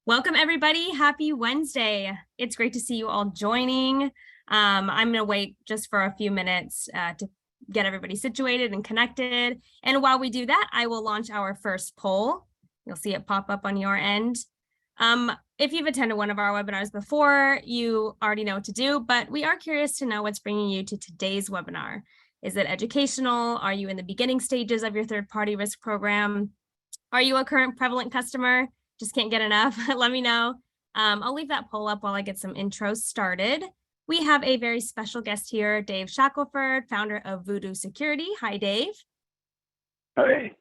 Welcome, everybody. Happy Wednesday. It's great to see you all joining. I'm going to wait just for a few minutes to get everybody situated and connected. And while we do that, I will launch our first poll. You'll see it pop up on your end. If you've attended one of our webinars before, you already know what to do, but we are curious to know what's bringing you to today's webinar. Is it educational? Are you in the beginning stages of your third-party risk program? Are you a current prevalent customer? Just can't get enough? Let me know. I'll leave that poll up while I get some intros started. We have a very special guest here, Dave Shackleford, founder of Voodoo Security. Hi, Dave. Hey.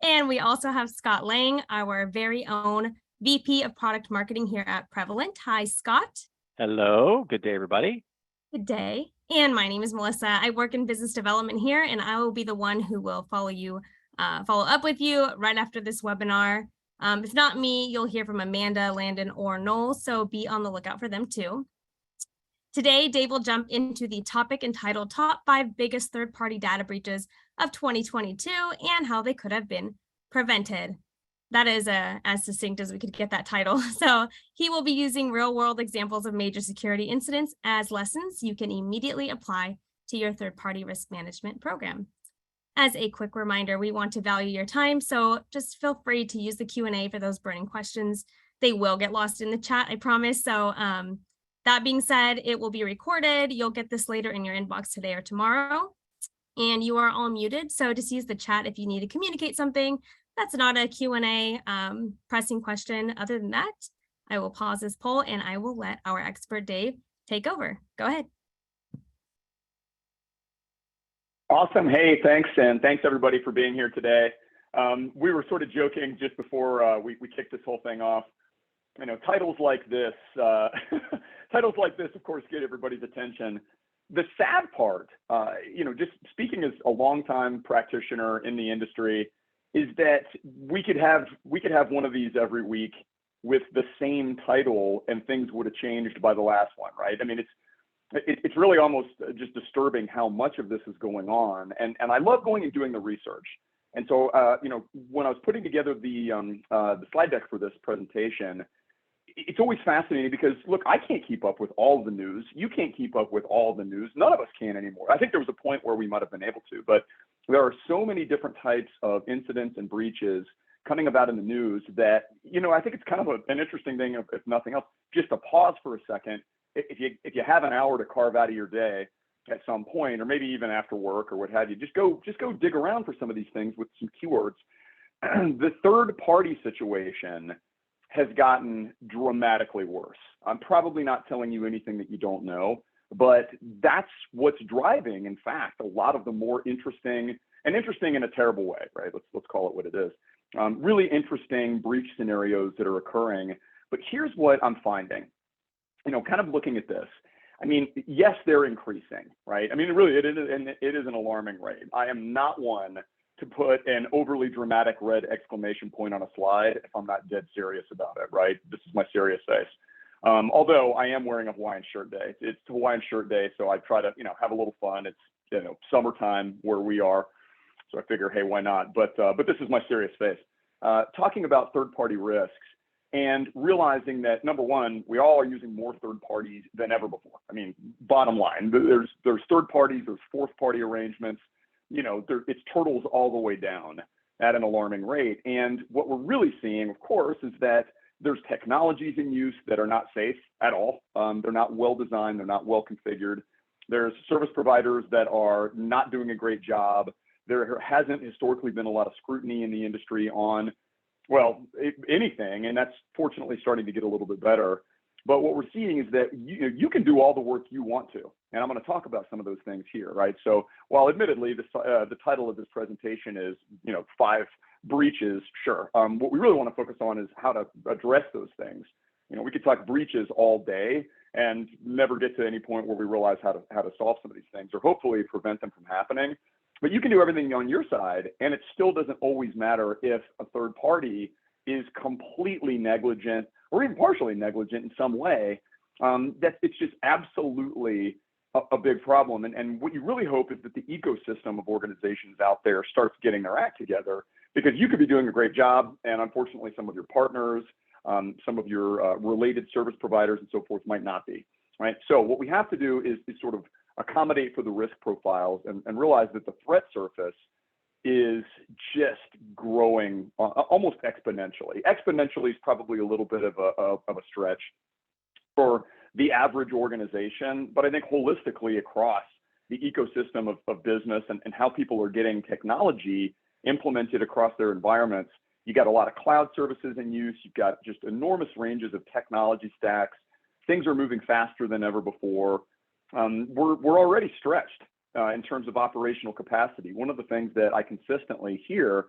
And we also have Scott Lang, our very own VP of Product Marketing here at Prevalent. Hi, Scott. Hello. Good day, everybody. Good day. And my name is Melissa. I work in business development here, and I will be the one who will follow up with you right after this webinar. If not me, you'll hear from Amanda, Landon, or Noel, so be on the lookout for them too. Today, Dave will jump into the topic entitled Top 5 Biggest Third-Party Data Breaches of 2022 and How They Could Have Been Prevented. That is as succinct as we could get that title. So he will be using real-world examples of major security incidents as lessons you can immediately apply to your third-party risk management program. As a quick reminder, we want to value your time, so just feel free to use the Q&A for those burning questions. They will get lost in the chat, I promise. So that being said, it will be recorded. You'll get this later in your inbox today or tomorrow. And you are all muted, so just use the chat if you need to communicate something. That's not a Q&A pressing question. Other than that, I will pause this poll and I will let our expert Dave take over. Go ahead. Awesome. Hey, thanks. And thanks everybody for being here today. We were sort of joking just before we kicked this whole thing off. You know, titles like this, of course, get everybody's attention. The sad part, just speaking as a longtime practitioner in the industry, is that we could have one of these every week with the same title and things would have changed by the last one, right? I mean, it's really almost just disturbing how much of this is going on. And I love going and doing the research. And so, when I was putting together the slide deck for this presentation, it's always fascinating because, look, I can't keep up with all the news. You can't keep up with all the news. None of us can anymore. I think there was a point where we might have been able to, but there are so many different types of incidents and breaches coming about in the news that, I think it's kind of an interesting thing, if nothing else, just to pause for a second. If you have an hour to carve out of your day at some point, or maybe even after work or what have you, just go dig around for some of these things with some keywords. The third party situation has gotten dramatically worse. I'm probably not telling you anything that you don't know, but that's what's driving, in fact, a lot of the more interesting in a terrible way, right? Let's call it what it is. Really interesting breach scenarios that are occurring. But here's what I'm finding. Kind of looking at this, I mean, yes, they're increasing, right? I mean, it is an alarming rate. I am not one to put an overly dramatic red exclamation point on a slide if I'm not dead serious about it, right? This is my serious face. Although I am wearing a Hawaiian shirt day. It's Hawaiian shirt day, so I try to, have a little fun. It's, summertime where we are, so I figure, hey, why not? But this is my serious face. Talking about third-party risks. And realizing that, number one, we all are using more third parties than ever before. I mean, bottom line, there's third parties, there's fourth party arrangements, it's turtles all the way down at an alarming rate. And what we're really seeing, of course, is that there's technologies in use that are not safe at all. They're not well designed, they're not well configured. There's service providers that are not doing a great job. There hasn't historically been a lot of scrutiny in the industry on anything, and that's fortunately starting to get a little bit better. But what we're seeing is that you can do all the work you want to, and I'm going to talk about some of those things here, right? So while admittedly the title of this presentation is 5 breaches, sure. What we really want to focus on is how to address those things. We could talk breaches all day and never get to any point where we realize how to solve some of these things, or hopefully prevent them from happening. But you can do everything on your side, and it still doesn't always matter if a third party is completely negligent or even partially negligent in some way. It's just absolutely a big problem. And what you really hope is that the ecosystem of organizations out there starts getting their act together, because you could be doing a great job, and unfortunately some of your partners some of your related service providers and so forth might not be, right? So what we have to do is sort of accommodate for the risk profiles and realize that the threat surface is just growing almost exponentially. Exponentially is probably a little bit of a stretch for the average organization, but I think holistically across the ecosystem of business and how people are getting technology implemented across their environments. You got a lot of cloud services in use. You've got just enormous ranges of technology stacks. Things are moving faster than ever before. We're already stretched in terms of operational capacity. One of the things that I consistently hear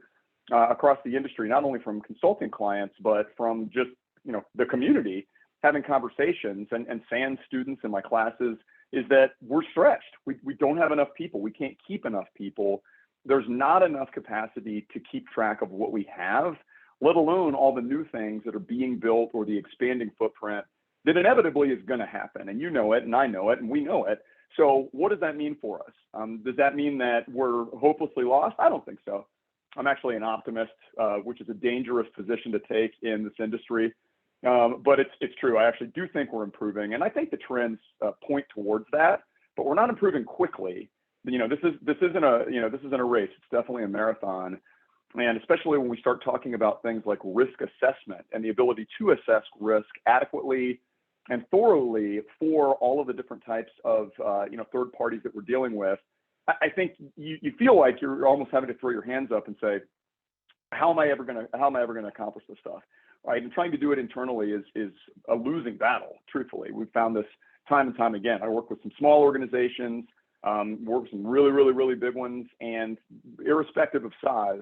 across the industry, not only from consulting clients, but from just the community having conversations and SANS students in my classes, is that we're stretched. We don't have enough people. We can't keep enough people. There's not enough capacity to keep track of what we have, let alone all the new things that are being built or the expanding footprint that inevitably is going to happen. And you know it, and I know it, and we know it. So what does that mean for us? Does that mean that we're hopelessly lost? I don't think so. I'm actually an optimist, which is a dangerous position to take in this industry. But it's true. I actually do think we're improving, and I think the trends point towards that. But we're not improving quickly. This isn't a race. It's definitely a marathon, and especially when we start talking about things like risk assessment and the ability to assess risk adequately and thoroughly for all of the different types of third parties that we're dealing with. I think you feel like you're almost having to throw your hands up and say, how am I ever going to accomplish this stuff? Right, and trying to do it internally is a losing battle. Truthfully, we've found this time and time again. I work with some small organizations, work with some really, really, really big ones, and irrespective of size,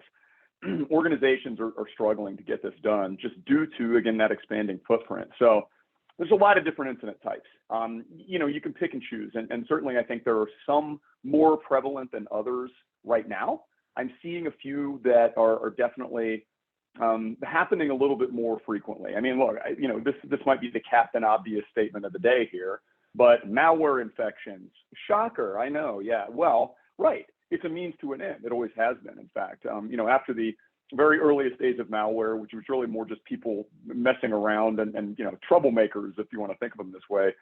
organizations are struggling to get this done just due to, again, that expanding footprint. So there's a lot of different incident types. You can pick and choose, and certainly I think there are some more prevalent than others right now. I'm seeing a few that are definitely happening a little bit more frequently. I mean, look, this might be the captain obvious statement of the day here, but malware infections, shocker, I know, yeah, well, right, it's a means to an end. It always has been, in fact. After the very earliest days of malware, which was really more just people messing around and troublemakers, if you want to think of them this way,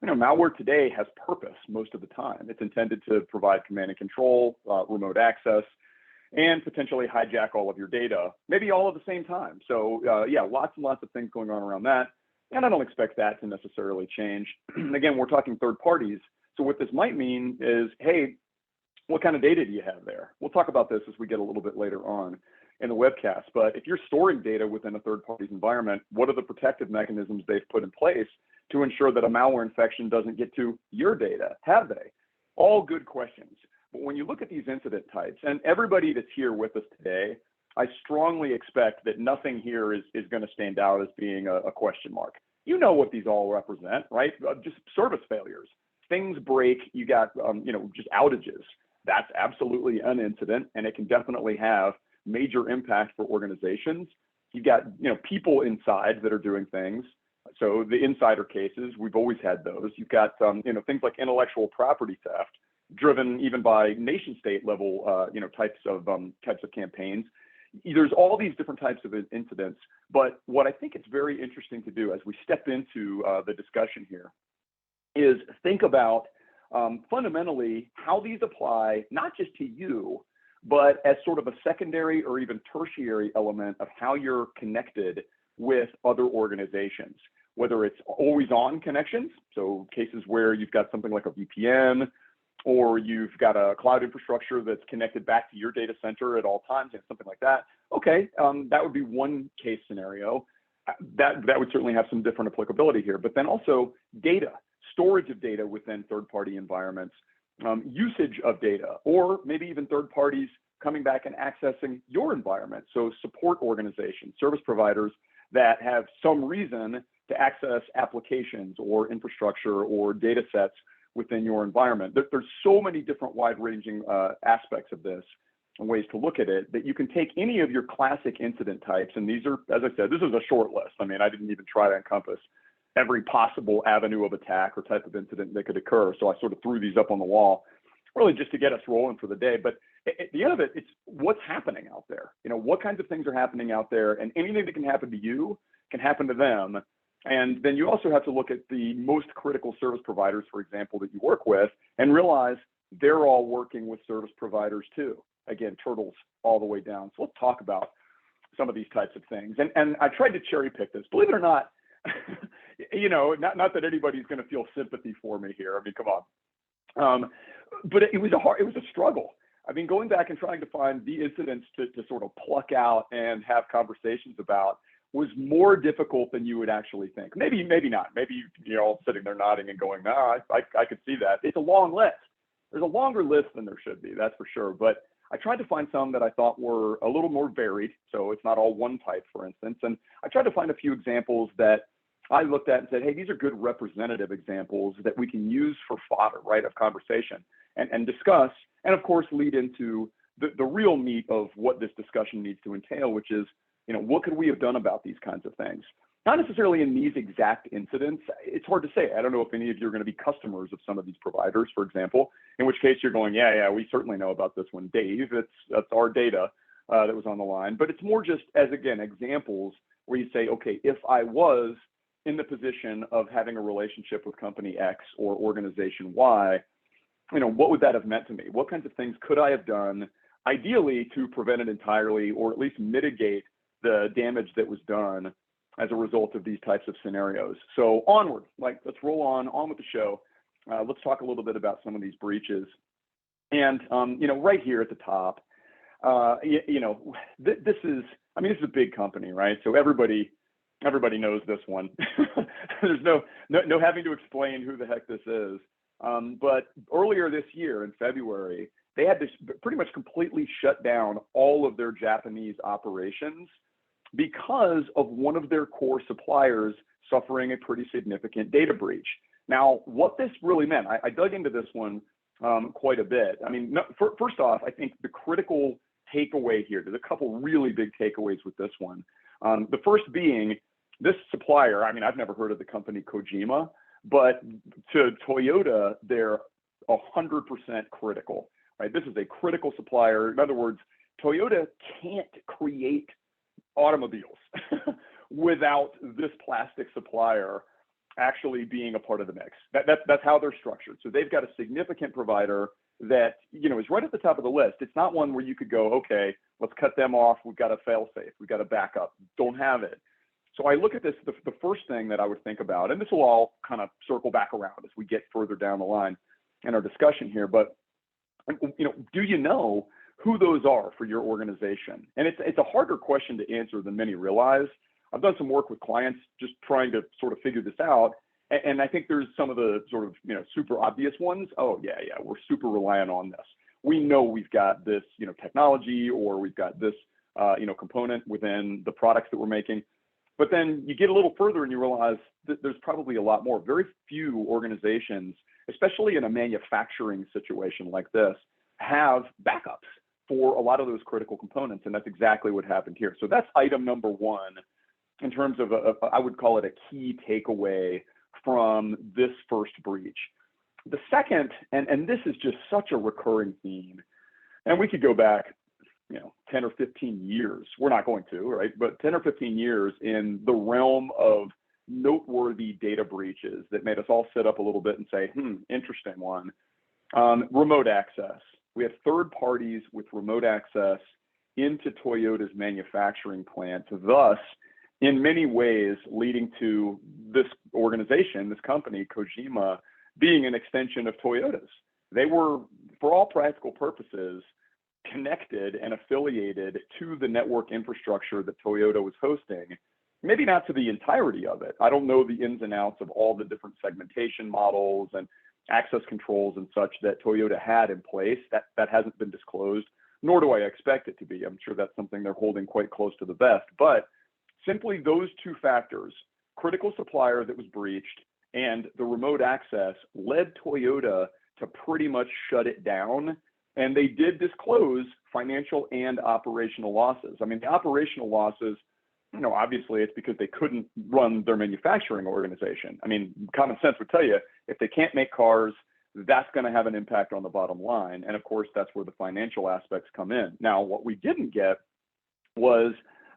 malware today has purpose most of the time. It's intended to provide command and control, remote access, and potentially hijack all of your data, maybe all at the same time. So lots and lots of things going on around that. And I don't expect that to necessarily change. Again, we're talking third parties. So what this might mean is, hey, what kind of data do you have there? We'll talk about this as we get a little bit later on in the webcast. But if you're storing data within a third party's environment, what are the protective mechanisms they've put in place to ensure that a malware infection doesn't get to your data? Have they? All good questions. But when you look at these incident types, and everybody that's here with us today, I strongly expect that nothing here is going to stand out as being a question mark. You know what these all represent, right? Just service failures. Things break, you got just outages. That's absolutely an incident, and it can definitely have major impact for organizations. You've got people inside that are doing things. So the insider cases, we've always had those. You've got things like intellectual property theft, driven even by nation state level types of campaigns. There's all these different types of incidents, but what I think it's very interesting to do as we step into the discussion here is think about fundamentally how these apply not just to you, but as sort of a secondary or even tertiary element of how you're connected with other organizations, whether it's always on connections, so cases where you've got something like a VPN, or you've got a cloud infrastructure that's connected back to your data center at all times, and something like that. Okay, that would be one case scenario. That would certainly have some different applicability here. But then also data, storage of data within third-party environments, usage of data, or maybe even third parties coming back and accessing your environment. So support organizations, service providers that have some reason to access applications or infrastructure or data sets within your environment. There's so many different wide-ranging aspects of this and ways to look at it that you can take any of your classic incident types, and these are, as I said, this is a short list. I mean, I didn't even try to encompass every possible avenue of attack or type of incident that could occur, so I sort of threw these up on the wall, really just to get us rolling for the day. But at the end of it, it's what's happening out there. You know, what kinds of things are happening out there, and anything that can happen to you can happen to them. And then you also have to look at the most critical service providers, for example, that you work with, and realize they're all working with service providers too. Again, turtles all the way down. So let's talk about some of these types of things. And I tried to cherry pick this. Believe it or not, you know, not that anybody's going to feel sympathy for me here. I mean, come on. But it was a struggle. I mean, going back and trying to find the incidents to sort of pluck out and have conversations about was more difficult than you would actually think. Maybe not. Maybe you're all sitting there nodding and going, "No, I could see that." It's a long list. There's a longer list than there should be, that's for sure. But I tried to find some that I thought were a little more varied, so it's not all one type, for instance. And I tried to find a few examples that I looked at and said, hey, these are good representative examples that we can use for fodder, right, of conversation and discuss, and of course lead into the real meat of what this discussion needs to entail, which is, you know, what could we have done about these kinds of things? Not necessarily in these exact incidents. It's hard to say. I don't know if any of you are going to be customers of some of these providers, for example, in which case you're going, yeah, we certainly know about this one, Dave. That's our data that was on the line. But it's more just as, again, examples where you say, okay, if I was in the position of having a relationship with company X or organization Y, you know, what would that have meant to me? What kinds of things could I have done, ideally, to prevent it entirely, or at least mitigate the damage that was done as a result of these types of scenarios? So onward, let's roll on with the show. Let's talk a little bit about some of these breaches. And, you know, right here at the top, this is a big company, right? So everybody knows this one. There's no having to explain who the heck this is. But earlier this year in February, they had to pretty much completely shut down all of their Japanese operations because of one of their core suppliers suffering a pretty significant data breach. Now, what this really meant, I dug into this one quite a bit. I mean, first off, I think the critical takeaway here, there's a couple really big takeaways with this one. The first being this supplier, I mean, I've never heard of the company Kojima, but to Toyota, they're 100% critical, right? This is a critical supplier. In other words, Toyota can't create automobiles without this plastic supplier actually being a part of the mix. That's how they're structured. So they've got a significant provider that, you know, is right at the top of the list. It's not one where you could go, okay, let's cut them off. We've got a fail safe. We've got a backup. Don't have it. So I look at this, the first thing that I would think about, and this will all kind of circle back around as we get further down the line in our discussion here, but, you know, do you know who those are for your organization? And it's a harder question to answer than many realize. I've done some work with clients just trying to sort of figure this out. And I think there's some of the sort of, you know, super obvious ones. Oh, yeah, we're super reliant on this. We know we've got this, you know, technology, or we've got this, you know, component within the products that we're making. But then you get a little further and you realize that there's probably a lot more. Very few organizations, especially in a manufacturing situation like this, have backups for a lot of those critical components. And that's exactly what happened here. So that's item number one in terms of, I would call it a key takeaway from this first breach. The second, and this is just such a recurring theme, and we could go back, you know, 10 or 15 years. We're not going to, right? But 10 or 15 years in the realm of noteworthy data breaches that made us all sit up a little bit and say, interesting one. Remote access. We have third parties with remote access into Toyota's manufacturing plant, thus, in many ways, leading to this organization, this company, Kojima, being an extension of Toyota's. They were, for all practical purposes, connected and affiliated to the network infrastructure that Toyota was hosting. Maybe not to the entirety of it. I don't know the ins and outs of all the different segmentation models and access controls and such that Toyota had in place. That hasn't been disclosed, nor do I expect it to be. I'm sure that's something they're holding quite close to the vest. But simply those two factors, critical supplier that was breached and the remote access, led Toyota to pretty much shut it down. And they did disclose financial and operational losses. I mean, the operational losses, you know, obviously it's because they couldn't run their manufacturing organization. I mean, common sense would tell you, if they can't make cars, that's going to have an impact on the bottom line. And of course, that's where the financial aspects come in. Now, what we didn't get was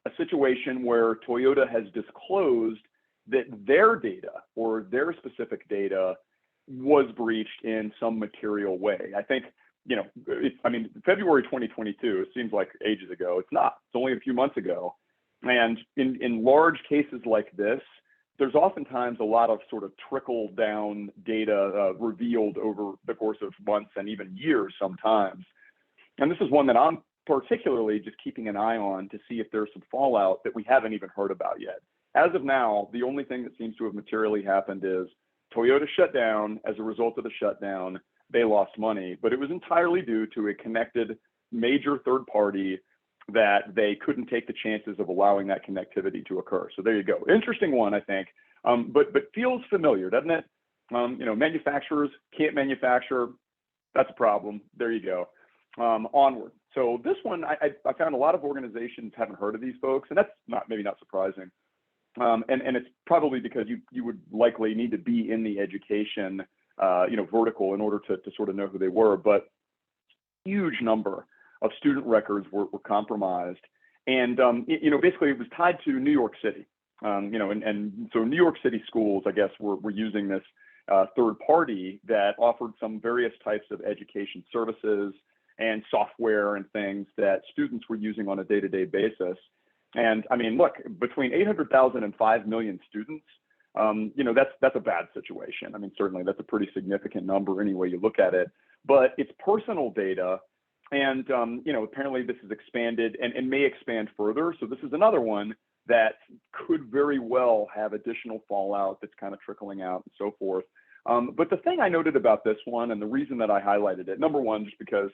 a situation where Toyota has disclosed that their data or their specific data was breached in some material way. I think, February 2022, it seems like ages ago. It's not. It's only a few months ago. And in large cases like this, there's oftentimes a lot of sort of trickle down data revealed over the course of months and even years sometimes. And this is one that I'm particularly just keeping an eye on to see if there's some fallout that we haven't even heard about yet. As of now, the only thing that seems to have materially happened is Toyota shut down. As a result of the shutdown, they lost money, but it was entirely due to a connected major third party that they couldn't take the chances of allowing that connectivity to occur. So there you go. Interesting one, I think, but feels familiar, doesn't it? Manufacturers can't manufacture. That's a problem. There you go. Onward. So this one, I found a lot of organizations haven't heard of these folks, and that's maybe not surprising. And it's probably because you would likely need to be in the education vertical in order to sort of know who they were. But huge number of student records were compromised, and basically it was tied to New York City. And so New York City schools, I guess, were using this third party that offered some various types of education services and software and things that students were using on a day-to-day basis. And I mean, look, between 800,000 and 5 million students, that's a bad situation. I mean, certainly that's a pretty significant number any way you look at it, but it's personal data. And, apparently this is expanded and may expand further. So this is another one that could very well have additional fallout that's kind of trickling out and so forth. But the thing I noted about this one, and the reason that I highlighted it, number one, just because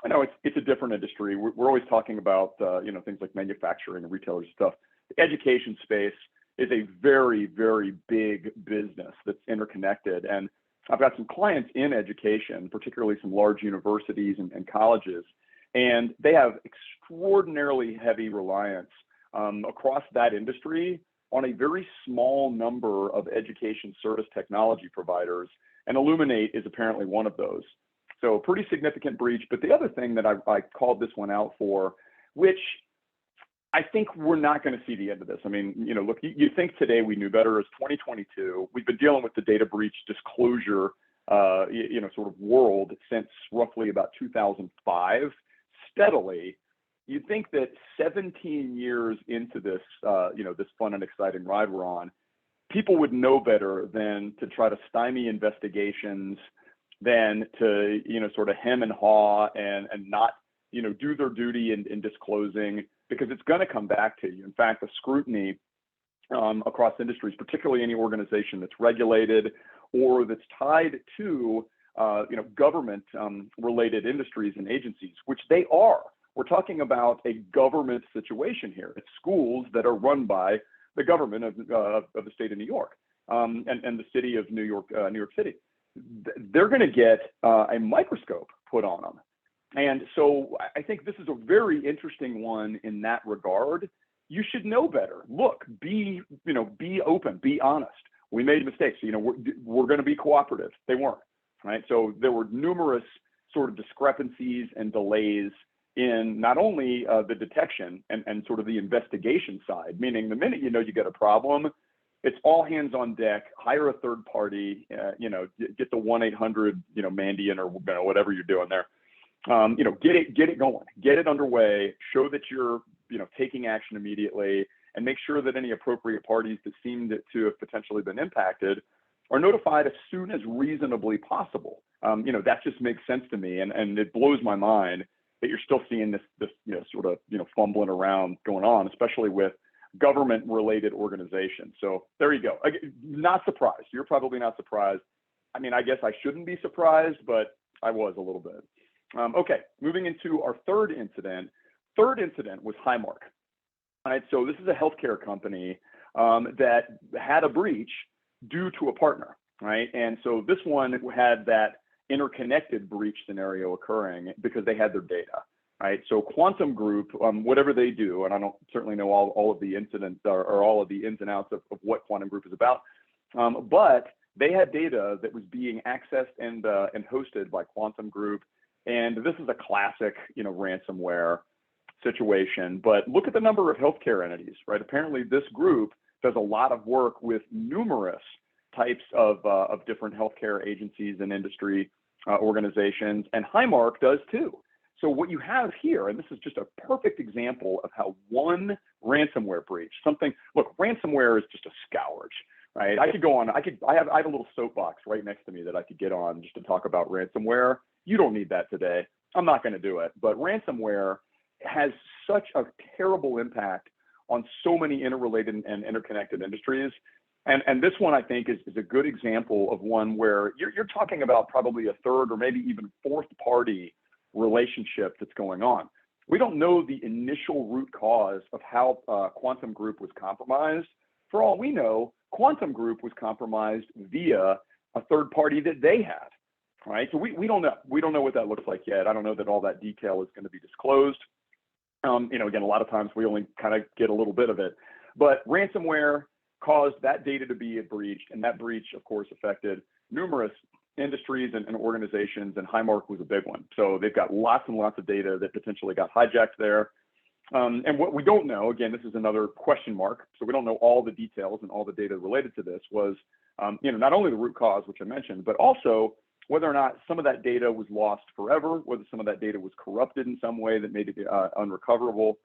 I know it's a different industry. We're always talking about, things like manufacturing and retailers and stuff. The education space is a very, very big business that's interconnected. And I've got some clients in education, particularly some large universities and colleges, and they have extraordinarily heavy reliance across that industry on a very small number of education service technology providers, and Illuminate is apparently one of those. So pretty significant breach. But the other thing that I called this one out for, which I think we're not going to see the end of this. I mean, look, you think today we knew better. It's 2022. We've been dealing with the data breach disclosure, sort of world since roughly about 2005, steadily. You'd think that 17 years into this, this fun and exciting ride we're on, people would know better than to try to stymie investigations, than to, sort of hem and haw and not, do their duty in disclosing, because it's going to come back to you. In fact, the scrutiny across industries, particularly any organization that's regulated or that's tied to, government related industries and agencies, which they are. We're talking about a government situation here. It's schools that are run by the government of the state of New York and the city of New York City. They're going to get a microscope put on them. And so I think this is a very interesting one in that regard. You should know better. Look, be open, be honest. We made mistakes. We're going to be cooperative. They weren't, right? So there were numerous sort of discrepancies and delays in not only the detection and sort of the investigation side, meaning the minute you get a problem, it's all hands on deck, hire a third party, get the 1-800, Mandian or whatever you're doing there. Get it going, get it underway, show that you're, taking action immediately, and make sure that any appropriate parties that seem to have potentially been impacted are notified as soon as reasonably possible. That just makes sense to me. And it blows my mind that you're still seeing this sort of, fumbling around going on, especially with government related organizations. So there you go. Not surprised. You're probably not surprised. I mean, I guess I shouldn't be surprised, but I was a little bit. Okay, moving into our third incident. Third incident was Highmark. All right, so this is a healthcare company that had a breach due to a partner, right? And so this one had that interconnected breach scenario occurring because they had their data, right? So Quantum Group, whatever they do, and I don't certainly know all of the incidents or all of the ins and outs of what Quantum Group is about, but they had data that was being accessed and hosted by Quantum Group. And this is a classic, ransomware situation. But look at the number of healthcare entities, right? Apparently, this group does a lot of work with numerous types of different healthcare agencies and industry organizations, and Highmark does too. So what you have here, and this is just a perfect example of how one ransomware breach, look, ransomware is just a scourge, right? I could go on, I have a little soapbox right next to me that I could get on just to talk about ransomware. You don't need that today. I'm not going to do it. But ransomware has such a terrible impact on so many interrelated and interconnected industries. And this one, I think, is a good example of one where you're talking about probably a third or maybe even fourth party relationship that's going on. We don't know the initial root cause of how Quantum Group was compromised. For all we know, Quantum Group was compromised via a third party that they had, right? So we don't know. We don't know what that looks like yet. I don't know that all that detail is going to be disclosed. Again, a lot of times we only kind of get a little bit of it. But ransomware caused that data to be breached, and that breach, of course, affected numerous industries and organizations, and Highmark was a big one. So they've got lots and lots of data that potentially got hijacked there. And what we don't know, again, this is another question mark, so we don't know all the details and all the data related to this, was not only the root cause, which I mentioned, but also whether or not some of that data was lost forever, whether some of that data was corrupted in some way that made it unrecoverable.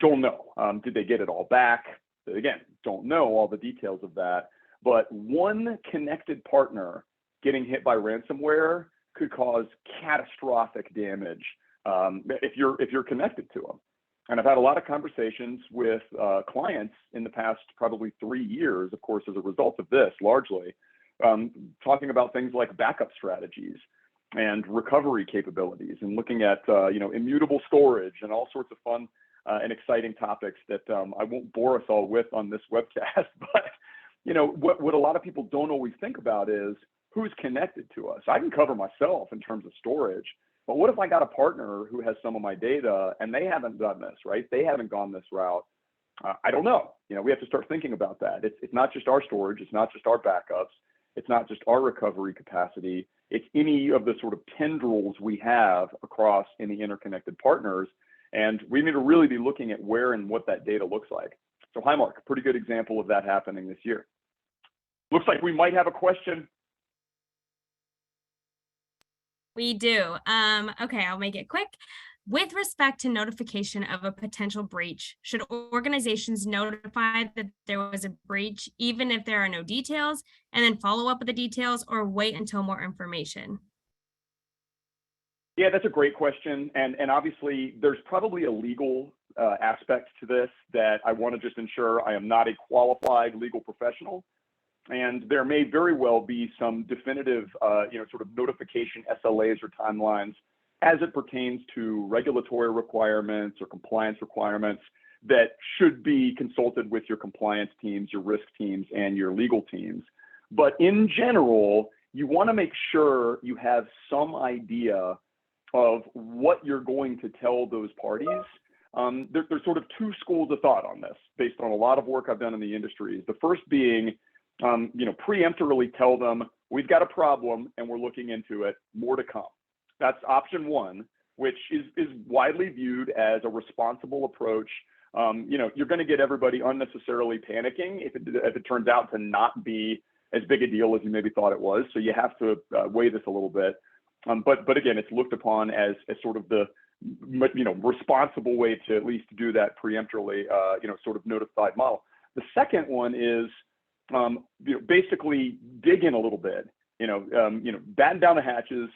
Don't know. Did they get it all back? Again, don't know all the details of that. But one connected partner getting hit by ransomware could cause catastrophic damage if you're connected to them. And I've had a lot of conversations with clients in the past probably 3 years, of course, as a result of this, largely, talking about things like backup strategies and recovery capabilities, and looking at immutable storage and all sorts of fun and exciting topics that I won't bore us all with on this webcast. But what a lot of people don't always think about is who's connected to us. I can cover myself in terms of storage, but what if I got a partner who has some of my data and they haven't done this, right? They haven't gone this route. I don't know. We have to start thinking about that. It's not just our storage. It's not just our backups. It's not just our recovery capacity. It's any of the sort of tendrils we have across any interconnected partners. And we need to really be looking at where and what that data looks like. So Highmark, a pretty good example of that happening this year. Looks like we might have a question. We do. Okay, I'll make it quick. With respect to notification of a potential breach, should organizations notify that there was a breach, even if there are no details, and then follow up with the details, or wait until more information? Yeah, that's a great question. And obviously, there's probably a legal aspect to this that I want to just ensure I am not a qualified legal professional. And there may very well be some definitive, sort of notification SLAs or timelines as it pertains to regulatory requirements or compliance requirements that should be consulted with your compliance teams, your risk teams, and your legal teams. But in general, you want to make sure you have some idea of what you're going to tell those parties. There's sort of two schools of thought on this based on a lot of work I've done in the industry. The first being, preemptorily tell them, we've got a problem and we're looking into it, more to come. That's option one, which is widely viewed as a responsible approach. You're going to get everybody unnecessarily panicking if it turns out to not be as big a deal as you maybe thought it was. So you have to weigh this a little bit. But again, it's looked upon as sort of the responsible way to at least do that preemptorily, sort of notified model. The second one is basically dig in a little bit. Batten down the hatches.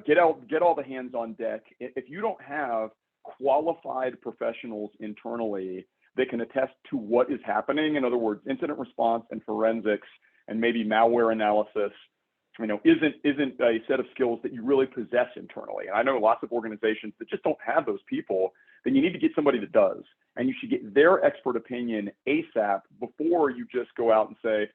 Get all the hands on deck. If you don't have qualified professionals internally that can attest to what is happening, in other words, incident response and forensics and maybe malware analysis, isn't a set of skills that you really possess internally. And I know lots of organizations that just don't have those people. Then you need to get somebody that does, and you should get their expert opinion ASAP before you just go out and say,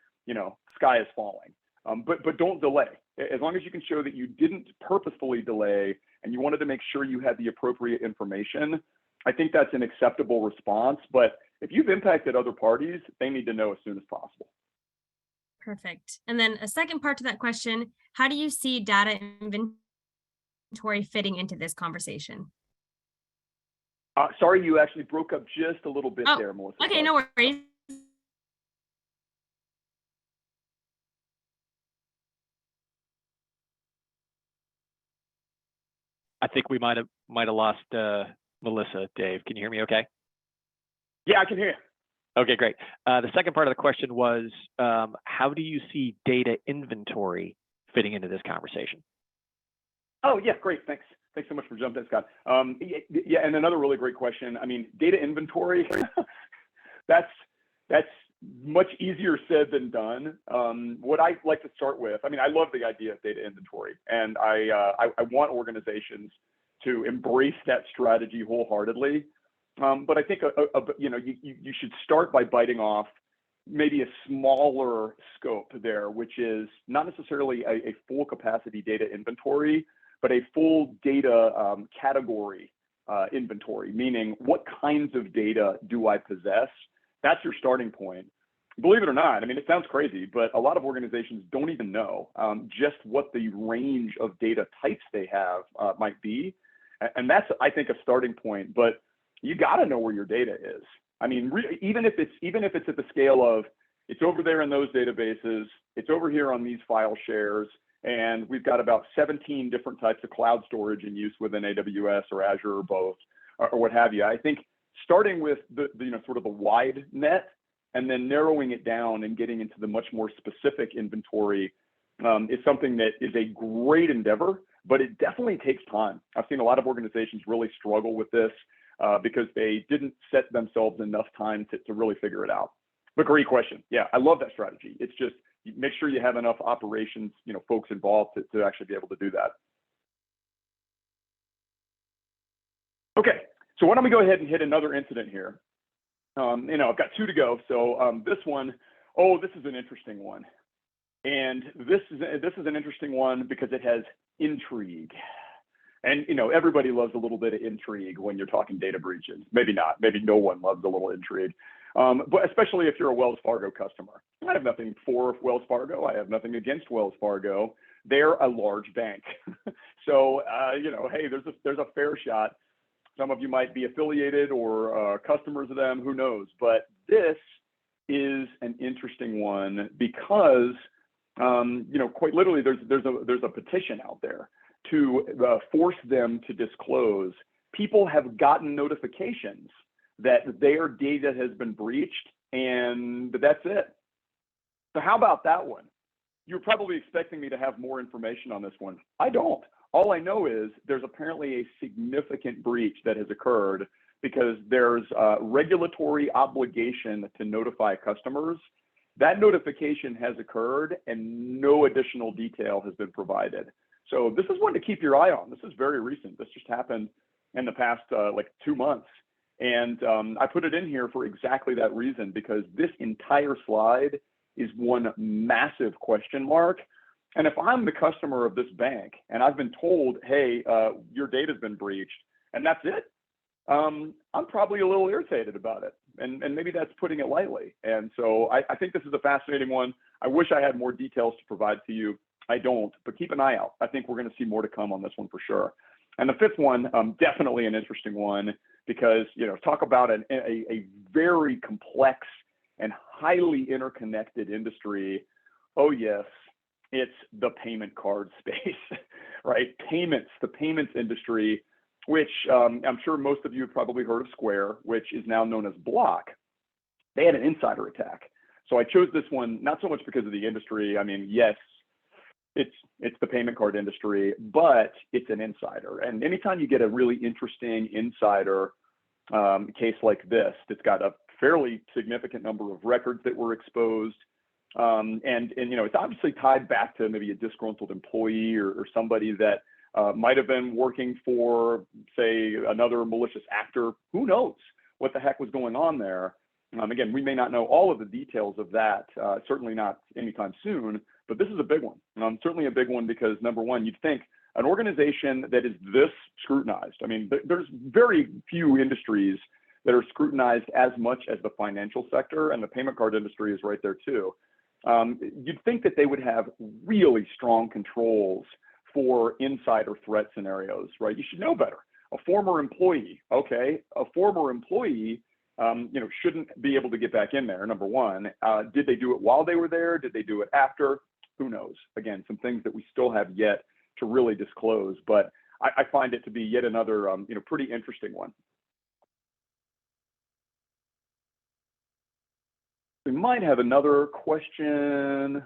sky is falling. But don't delay. As long as you can show that you didn't purposefully delay and you wanted to make sure you had the appropriate information, I think that's an acceptable response. But if you've impacted other parties, they need to know as soon as possible. Perfect. And then a second part to that question, how do you see data inventory fitting into this conversation? Sorry, you actually broke up just a little bit Oh, there, Melissa. okay, Sorry. no worries. I think we might have lost Melissa. Dave, can you hear me okay? Yeah, I can hear you. Okay, great. The second part of the question was, how do you see data inventory fitting into this conversation? Oh, yeah, great. Thanks. Thanks so much for jumping in, Scott. Yeah, and another really great question. I mean, data inventory, that's much easier said than done. What I like to start with, I mean, I love the idea of data inventory, and I want organizations to embrace that strategy wholeheartedly. But I think you should start by biting off maybe a smaller scope there, which is not necessarily a full capacity data inventory, but a full data category inventory, meaning what kinds of data do I possess? That's your starting point. Believe it or not, I mean, it sounds crazy, but a lot of organizations don't even know just what the range of data types they have might be. And that's, I think, a starting point, but you got to know where your data is. I mean, even if it's at the scale of it's over there in those databases, it's over here on these file shares, and we've got about 17 different types of cloud storage in use within AWS or Azure or both, or what have you. I think starting with the sort of the wide net and then narrowing it down and getting into the much more specific inventory is something that is a great endeavor, but it definitely takes time. I've seen a lot of organizations really struggle with this because they didn't set themselves enough time to really figure it out. But great question. Yeah, I love that strategy. It's just make sure you have enough operations, folks involved to actually be able to do that. Okay, so why don't we go ahead and hit another incident here? I've got 2 to go. So this one, this is an interesting one. And this is an interesting one because it has intrigue. And everybody loves a little bit of intrigue when you're talking data breaches. Maybe not. Maybe no one loves a little intrigue. But especially if you're a Wells Fargo customer. I have nothing for Wells Fargo. I have nothing against Wells Fargo. They're a large bank. So hey, there's a fair shot. Some of you might be affiliated or customers of them. Who knows? But this is an interesting one because quite literally, there's a petition out there to force them to disclose. People have gotten notifications that their data has been breached, and that's it. So how about that one? You're probably expecting me to have more information on this one. I don't. All I know is there's apparently a significant breach that has occurred because there's a regulatory obligation to notify customers. That notification has occurred and no additional detail has been provided. So this is one to keep your eye on. This is very recent. This just happened in the past 2 months. And I put it in here for exactly that reason, because this entire slide is one massive question mark. And if I'm the customer of this bank and I've been told, hey, your data's been breached, and that's it, I'm probably a little irritated about it. And maybe that's putting it lightly. And so I think this is a fascinating one. I wish I had more details to provide to you. I don't, but keep an eye out. I think we're going to see more to come on this one for sure. And the fifth one, definitely an interesting one, because, talk about a very complex and highly interconnected industry. Oh, yes, it's the payment card space, right? The payments industry, which I'm sure most of you have probably heard of Square, which is now known as Block. They had an insider attack. So I chose this one, not so much because of the industry. I mean, yes, it's the payment card industry, but it's an insider. And anytime you get a really interesting insider case like this, that's got a fairly significant number of records that were exposed, and it's obviously tied back to maybe a disgruntled employee or somebody that might have been working for, say, another malicious actor. Who knows what the heck was going on there? Again, we may not know all of the details of that, certainly not anytime soon, but this is a big one. Certainly a big one because, number one, you'd think an organization that is this scrutinized, I mean, there's very few industries that are scrutinized as much as the financial sector, and the payment card industry is right there too. you'd think that they would have really strong controls for insider threat scenarios, right? You should know better. A former employee, okay, a former employee, shouldn't be able to get back in there, number one. Did they do it while they were there? Did they do it after? Who knows? Again, some things that we still have yet to really disclose, but I find it to be yet another, pretty interesting one. We might have another question,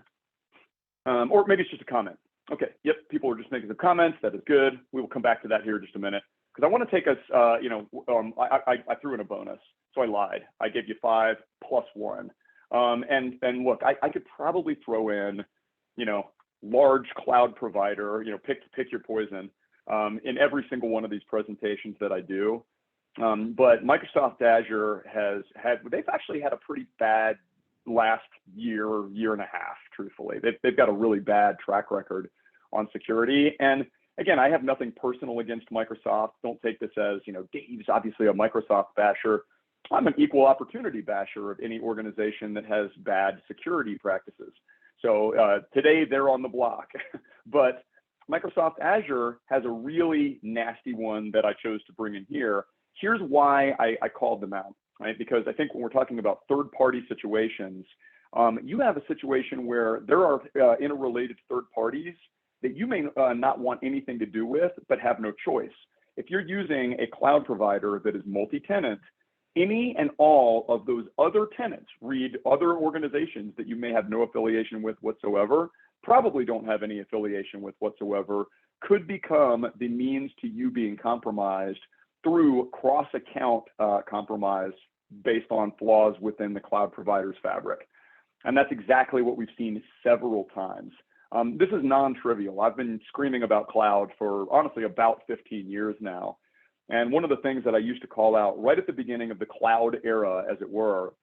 or maybe it's just a comment. Okay, yep, people are just making some comments. That is good. We will come back to that here in just a minute, because I want to take us, I threw in a bonus, so I lied. I gave you 5 plus 1. And look, I could probably throw in, large cloud provider, pick your poison, in every single one of these presentations that I do. But Microsoft Azure they've actually had a pretty bad last year and a half, truthfully. They've got a really bad track record on security. And again, I have nothing personal against Microsoft. Don't take this as, Dave's obviously a Microsoft basher. I'm an equal opportunity basher of any organization that has bad security practices. So today they're on the block, but Microsoft Azure has a really nasty one that I chose to bring in here. Here's why I called them out, right? Because I think when we're talking about third-party situations, you have a situation where there are interrelated third parties that you may not want anything to do with, but have no choice. If you're using a cloud provider that is multi-tenant, any and all of those other tenants, read other organizations that you may have no affiliation with whatsoever, probably don't have any affiliation with whatsoever, could become the means to you being compromised through cross-account compromise based on flaws within the cloud provider's fabric. And that's exactly what we've seen several times. This is non-trivial. I've been screaming about cloud for honestly about 15 years now. And one of the things that I used to call out right at the beginning of the cloud era, as it were,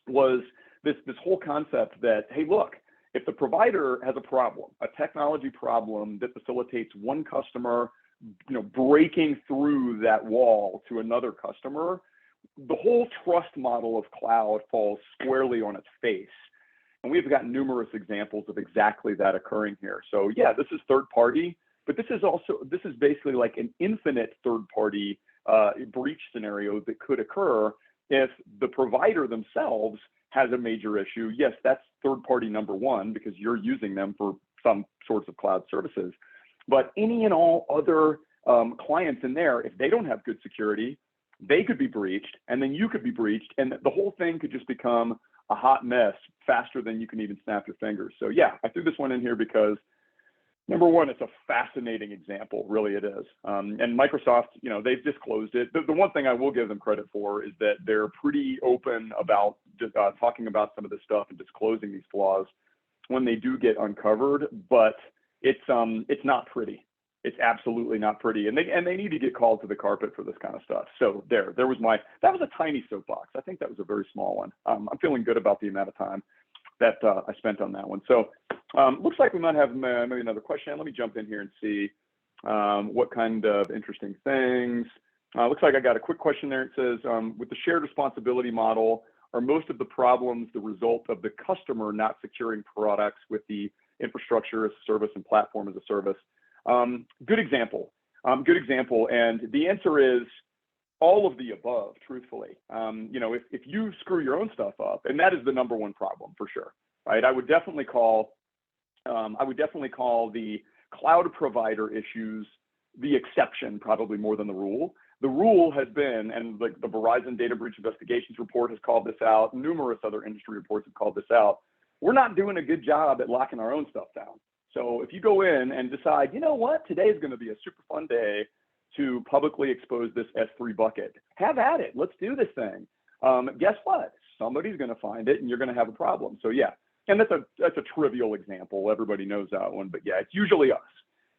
was this whole concept that, hey, look, if the provider has a problem, a technology problem that facilitates one customer, breaking through that wall to another customer, the whole trust model of cloud falls squarely on its face. And we've got numerous examples of exactly that occurring here. So yeah, this is third party, but this is basically like an infinite third party breach scenario that could occur if the provider themselves has a major issue. Yes, that's third party number one, because you're using them for some sorts of cloud services. But any and all other clients in there, if they don't have good security, they could be breached, and then you could be breached, and the whole thing could just become a hot mess faster than you can even snap your fingers. So yeah, I threw this one in here because number one, it's a fascinating example, really it is. And Microsoft, they've disclosed it. The one thing I will give them credit for is that they're pretty open about talking about some of this stuff and disclosing these flaws when they do get uncovered, but it's not pretty. It's absolutely not pretty. And they need to get called to the carpet for this kind of stuff. So that was a tiny soapbox. I think that was a very small one. I'm feeling good about the amount of time that I spent on that one. So looks like we might have maybe another question. Let me jump in here and see what kind of interesting things. Looks like I got a quick question there. It says, with the shared responsibility model, are most of the problems the result of the customer not securing products with the infrastructure as a service and platform as a service? Good example. And the answer is all of the above, truthfully. If you screw your own stuff up, and that is the number one problem for sure, right? I would definitely call the cloud provider issues the exception, probably more than the rule. The rule has been, and like the Verizon Data Breach Investigations report has called this out, numerous other industry reports have called this out, we're not doing a good job at locking our own stuff down. So if you go in and decide, you know what, today is going to be a super fun day to publicly expose this S3 bucket, have at it. Let's do this thing. Guess what? Somebody's going to find it and you're going to have a problem. So yeah, and that's a trivial example. Everybody knows that one, but yeah, it's usually us.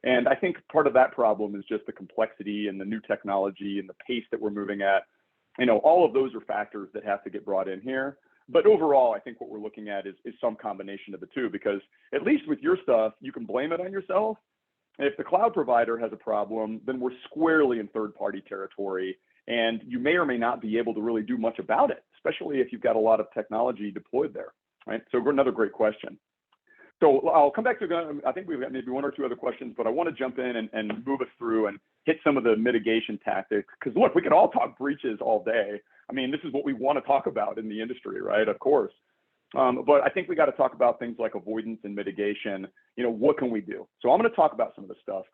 And I think part of that problem is just the complexity and the new technology and the pace that we're moving at. All of those are factors that have to get brought in here. But overall, I think what we're looking at is some combination of the two, because at least with your stuff, you can blame it on yourself. And if the cloud provider has a problem, then we're squarely in third-party territory, and you may or may not be able to really do much about it, especially if you've got a lot of technology deployed there. right? So another great question. So I'll come back to, I think we've got maybe one or two other questions, but I want to jump in and move us through and hit some of the mitigation tactics. Because look, we can all talk breaches all day. I mean, this is what we want to talk about in the industry, right? Of course. But I think we got to talk about things like avoidance and mitigation. You know, what can we do? So I'm going to talk about some of this stuff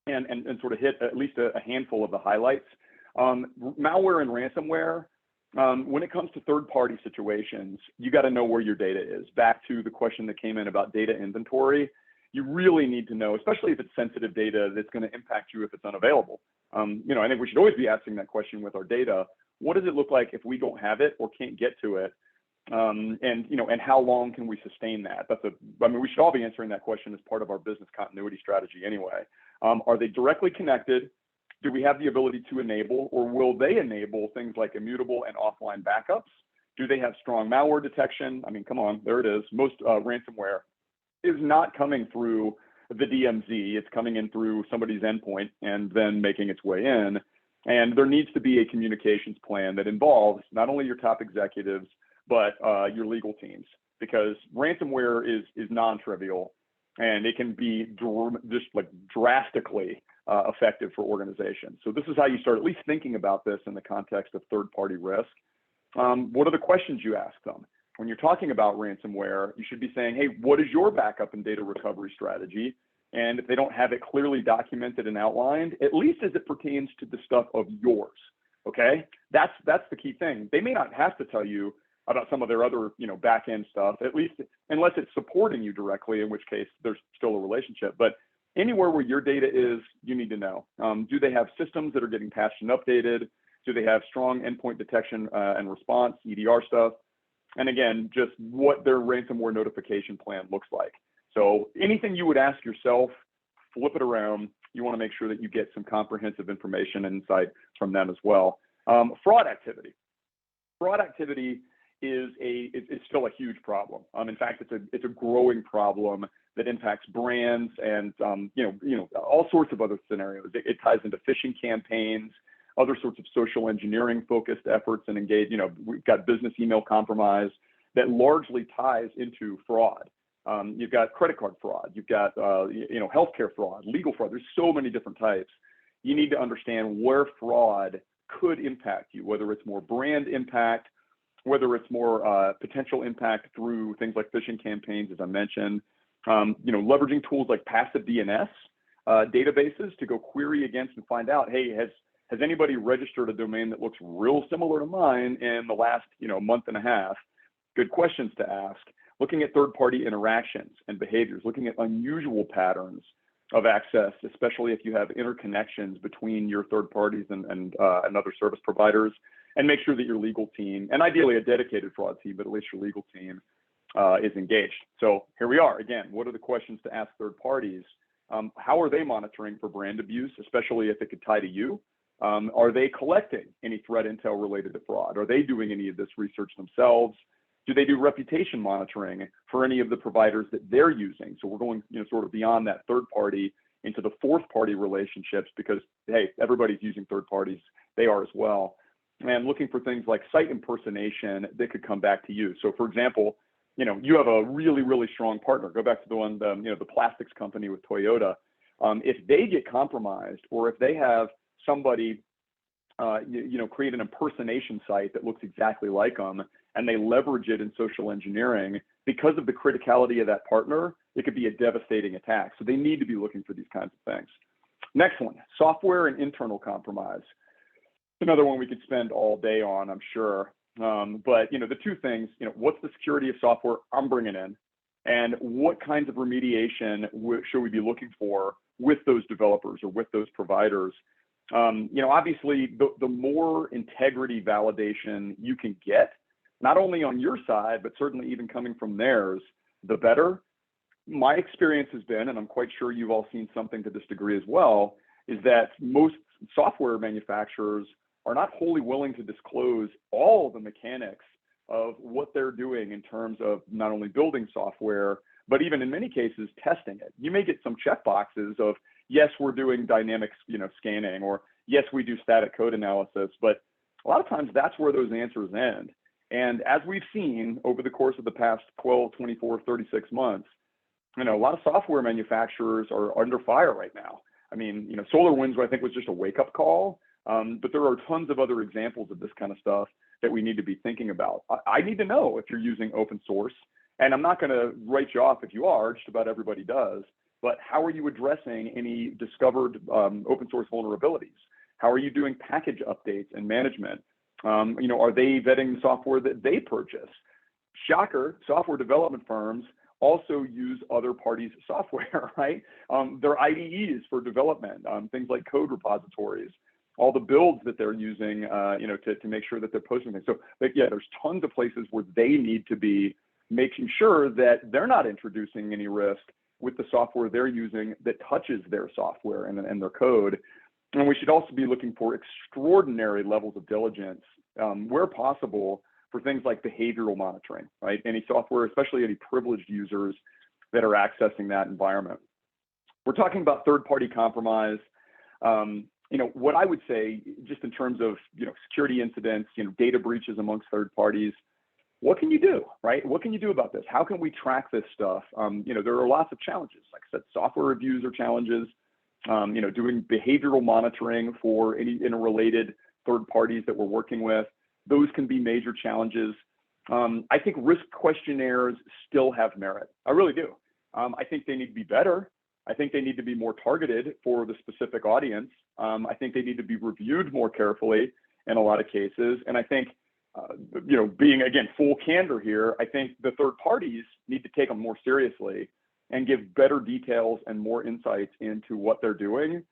and sort of hit at least a handful of the highlights. Malware and ransomware. When it comes to third-party situations, you got to know where your data is. Back to the question that came in about data inventory, you really need to know, especially if it's sensitive data that's going to impact you if it's unavailable. You know, I think we should always be asking that question with our data. What does it look like if we don't have it or can't get to it? And you know, and how long can we sustain that? I mean, we should all be answering that question as part of our business continuity strategy anyway. Are they directly connected? Do we have the ability to enable, or will they enable things like immutable and offline backups? Do they have strong malware detection? I mean, come on, there it is. Most ransomware is not coming through the DMZ. It's coming in through somebody's endpoint and then making its way in. And there needs to be a communications plan that involves not only your top executives, but your legal teams, because ransomware is non-trivial, and it can be just like drastically effective for organizations. So this is how you start at least thinking about this in the context of third-party risk. What are the questions you ask them? When you're talking about ransomware, you should be saying, hey, what is your backup and data recovery strategy? And if they don't have it clearly documented and outlined, at least as it pertains to the stuff of yours, okay? That's the key thing. They may not have to tell you about some of their other, you know, back-end stuff, at least unless it's supporting you directly, in which case there's still a relationship. But anywhere where your data is, you need to know. Do they have systems that are getting patched and updated? Do they have strong endpoint detection and response, EDR stuff? And again, just what their ransomware notification plan looks like. So anything you would ask yourself, flip it around. You want to make sure that you get some comprehensive information and insight from them as well. Fraud activity. Fraud activity is still a huge problem. In fact, it's a growing problem that impacts brands and you know all sorts of other scenarios. It ties into phishing campaigns, other sorts of social engineering focused efforts, and engage. You know, we've got business email compromise that largely ties into fraud. You've got credit card fraud. You've got you know, healthcare fraud, legal fraud. There's so many different types. You need to understand where fraud could impact you, whether it's more brand impact, whether it's more potential impact through things like phishing campaigns, as I mentioned. You know, leveraging tools like passive DNS databases to go query against and find out, hey, has anybody registered a domain that looks real similar to mine in the last, you know, month and a half? Good questions to ask. Looking at third-party interactions and behaviors, looking at unusual patterns of access, especially if you have interconnections between your third parties and other service providers, and make sure that your legal team, and ideally a dedicated fraud team, but at least your legal team is engaged. So here we are again. What are the questions to ask third parties? How are they monitoring for brand abuse, especially if it could tie to you? Are they collecting any threat intel related to fraud? Are they doing any of this research themselves? Do they do reputation monitoring for any of the providers that they're using? So we're going, you know, sort of beyond that third party into the fourth party relationships, because hey, everybody's using third parties. They are as well. And looking for things like site impersonation that could come back to you. So for example, you know, you have a really, really strong partner. Go back to the one, you know, the plastics company with Toyota. If they get compromised, or if they have somebody, you know, create an impersonation site that looks exactly like them, and they leverage it in social engineering, because of the criticality of that partner, it could be a devastating attack. So they need to be looking for these kinds of things. Next one, software and internal compromise. Another one we could spend all day on, I'm sure. But you know, the two things, you know, what's the security of software I'm bringing in, and what kinds of remediation should we be looking for with those developers or with those providers? You know, obviously, the more integrity validation you can get, not only on your side, but certainly even coming from theirs, the better. My experience has been, and I'm quite sure you've all seen something to this degree as well, is that most software manufacturers are not wholly willing to disclose all the mechanics of what they're doing in terms of not only building software, but even in many cases, testing it. You may get some checkboxes of, yes, we're doing dynamic, you know, scanning, or yes, we do static code analysis, but a lot of times that's where those answers end. And as we've seen over the course of the past 12, 24, 36 months, a lot of software manufacturers are under fire right now. I mean, SolarWinds, I think, was just a wake-up call, but there are tons of other examples of this kind of stuff that we need to be thinking about. I need to know if you're using open source, and I'm not going to write you off if you are, just about everybody does, but how are you addressing any discovered open source vulnerabilities? How are you doing package updates and management? Are they vetting the software that they purchase? Shocker, software development firms also use other parties' software, right? Their IDEs for development, things like code repositories, all the builds that they're using, to make sure that they're posting things. So, there's tons of places where they need to be making sure that they're not introducing any risk with the software they're using that touches their software and their code. And we should also be looking for extraordinary levels of diligence where possible for things like behavioral monitoring, right? Any software, especially any privileged users that are accessing that environment. We're talking about third-party compromise. What I would say, just in terms of security incidents, data breaches amongst third parties, what can you do, right? What can you do about this? How can we track this stuff? There are lots of challenges. Like I said, software reviews are challenges. Doing behavioral monitoring for any interrelated third parties that we're working with, those can be major challenges. I think risk questionnaires still have merit. I really do. I think they need to be better. I think they need to be more targeted for the specific audience. I think they need to be reviewed more carefully in a lot of cases. And I think, being, again, full candor here, I think the third parties need to take them more seriously and give better details and more insights into what they're doing.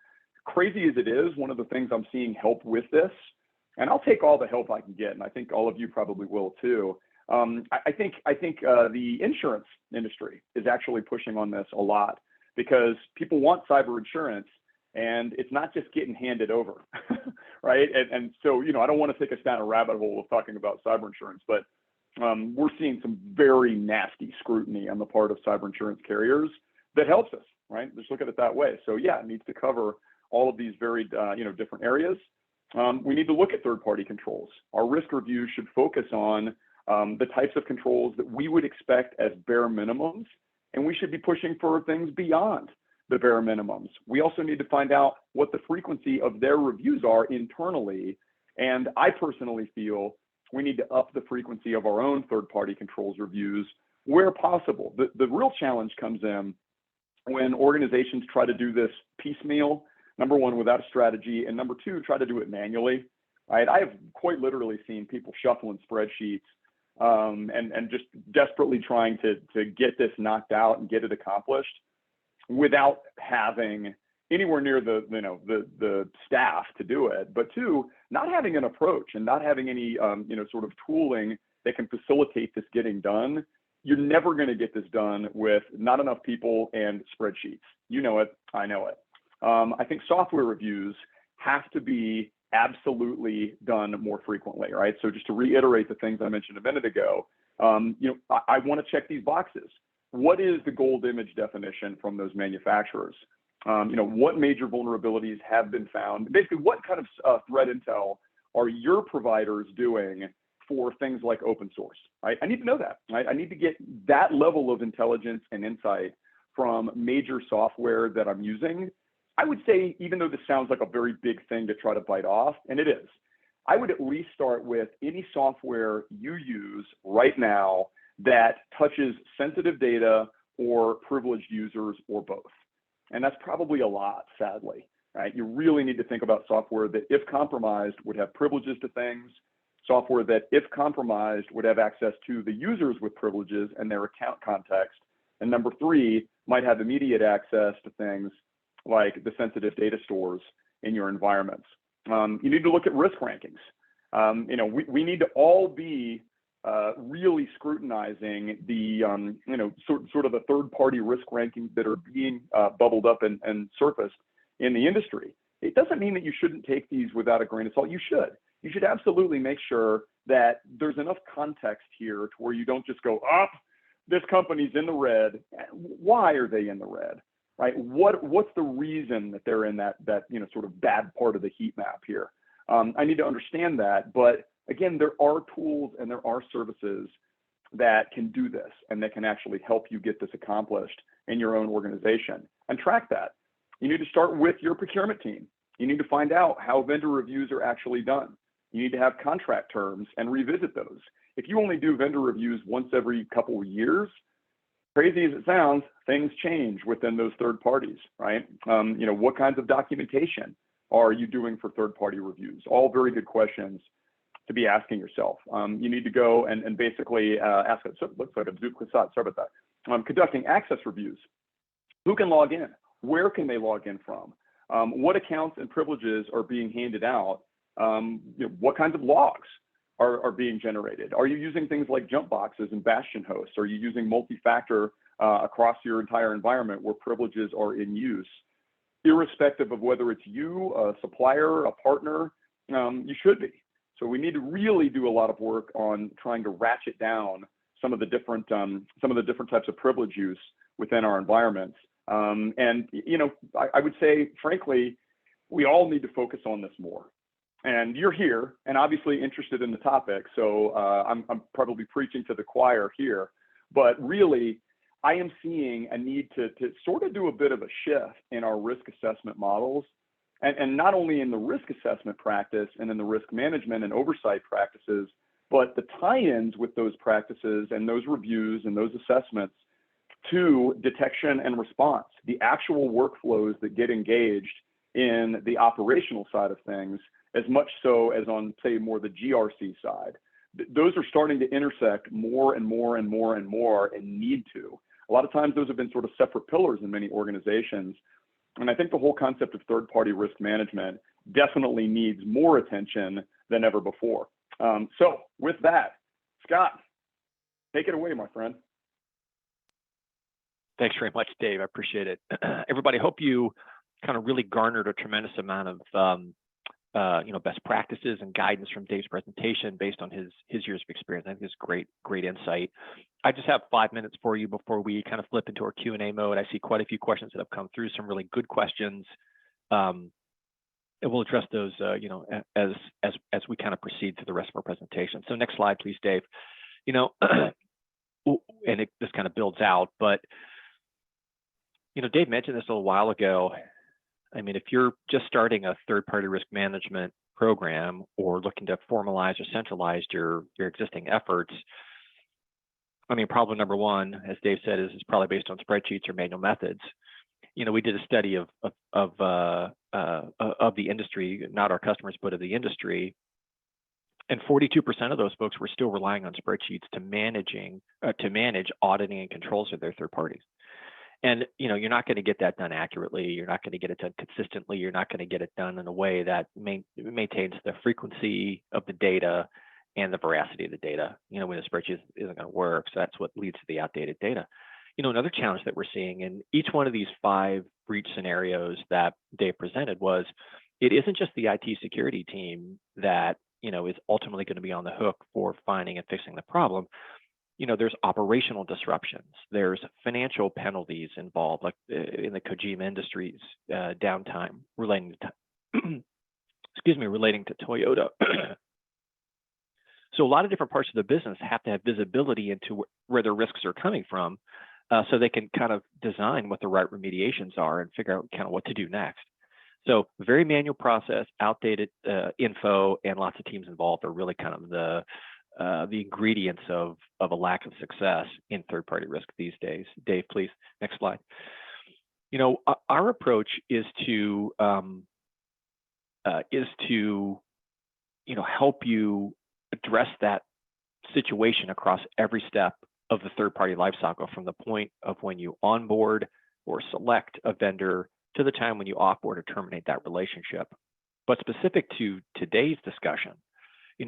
Crazy as it is, one of the things I'm seeing help with this, and I'll take all the help I can get, and I think all of you probably will too. I think the insurance industry is actually pushing on this a lot because people want cyber insurance, and it's not just getting handed over, right? And so, I don't want to take us down a rabbit hole of talking about cyber insurance, but we're seeing some very nasty scrutiny on the part of cyber insurance carriers that helps us, right? Just look at it that way. So yeah, it needs to cover all of these very, different areas. We need to look at third-party controls. Our risk review should focus on the types of controls that we would expect as bare minimums, and we should be pushing for things beyond the bare minimums. We also need to find out what the frequency of their reviews are internally, and I personally feel we need to up the frequency of our own third-party controls reviews where possible. The real challenge comes in when organizations try to do this piecemeal, number one, without a strategy, and number two, try to do it manually, right? I have quite literally seen people shuffling spreadsheets and just desperately trying to get this knocked out and get it accomplished without having anywhere near the staff to do it, but two, not having an approach and not having any sort of tooling that can facilitate this getting done. You're never going to get this done with not enough people and spreadsheets. You know it, I know it. I think software reviews have to be absolutely done more frequently, right? So just to reiterate the things I mentioned a minute ago, I want to check these boxes. What is the gold image definition from those manufacturers? What major vulnerabilities have been found? Basically, what kind of threat intel are your providers doing for things like open source, right? I need to know that, right? I need to get that level of intelligence and insight from major software that I'm using. I would say, even though this sounds like a very big thing to try to bite off, and it is, I would at least start with any software you use right now that touches sensitive data or privileged users or both. And that's probably a lot, sadly, right? You really need to think about software that, if compromised, would have privileges to things, software that, if compromised, would have access to the users with privileges and their account context. And number three, might have immediate access to things like the sensitive data stores in your environments. You need to look at risk rankings. We need to all be really scrutinizing the, sort of the third-party risk rankings that are being bubbled up and surfaced in the industry. It doesn't mean that you shouldn't take these without a grain of salt. You should. You should absolutely make sure that there's enough context here to where you don't just go, this company's in the red. Why are they in the red, right? What's the reason that they're in that sort of bad part of the heat map here? I need to understand that, but again, there are tools and there are services that can do this and that can actually help you get this accomplished in your own organization, and track that. You need to start with your procurement team. You need to find out how vendor reviews are actually done. You need to have contract terms and revisit those. If you only do vendor reviews once every couple of years, crazy as it sounds, things change within those third parties, right? What kinds of documentation are you doing for third-party reviews? All very good questions to be asking yourself. You need to go and basically ask, conducting access reviews. Who can log in? Where can they log in from? What accounts and privileges are being handed out? What kinds of logs are being generated? Are you using things like jump boxes and bastion hosts? Are you using multi-factor across your entire environment where privileges are in use? Irrespective of whether it's you, a supplier, a partner, you should be. So we need to really do a lot of work on trying to ratchet down some of the different types of privilege use within our environments. I would say, frankly, we all need to focus on this more. And you're here and obviously interested in the topic, so I'm probably preaching to the choir here, but really, I am seeing a need to sort of do a bit of a shift in our risk assessment models, and not only in the risk assessment practice and in the risk management and oversight practices, but the tie-ins with those practices and those reviews and those assessments to detection and response, the actual workflows that get engaged in the operational side of things, as much so as on, say, more the GRC side. Those are starting to intersect more and more and more and more, and need to. A lot of times those have been sort of separate pillars in many organizations. And I think the whole concept of third-party risk management definitely needs more attention than ever before. So with that, Scott, take it away, my friend. Thanks very much, Dave. I appreciate it. Everybody, hope you kind of really garnered a tremendous amount of best practices and guidance from Dave's presentation based on his years of experience. I think it's great insight. I just have 5 minutes for you before we kind of flip into our Q&A mode. I see quite a few questions that have come through, some really good questions. And we'll address those, as we kind of proceed through the rest of our presentation. So next slide, please, Dave. And this kind of builds out, but Dave mentioned this a little while ago. I mean, if you're just starting a third-party risk management program or looking to formalize or centralize your existing efforts, I mean, problem number one, as Dave said, is probably based on spreadsheets or manual methods. We did a study of the industry, not our customers, but of the industry, and 42% of those folks were still relying on spreadsheets to manage auditing and controls of their third parties. And you're not going to get that done accurately. You're not going to get it done consistently. You're not going to get it done in a way that maintains the frequency of the data and the veracity of the data. When the spreadsheet isn't going to work, so that's what leads to the outdated data. Another challenge that we're seeing in each one of these 5 breach scenarios that Dave presented was, it isn't just the IT security team that is ultimately going to be on the hook for finding and fixing the problem. There's operational disruptions. There's financial penalties involved, like in the Kojima Industries downtime relating to, relating to Toyota. So a lot of different parts of the business have to have visibility into where their risks are coming from, so they can kind of design what the right remediations are and figure out kind of what to do next. So very manual process, outdated info, and lots of teams involved are really kind of the ingredients of a lack of success in third-party risk these days. Dave, please, next slide. Our approach is to help you address that situation across every step of the third-party lifecycle, from the point of when you onboard or select a vendor to the time when you offboard or terminate that relationship. But specific to today's discussion,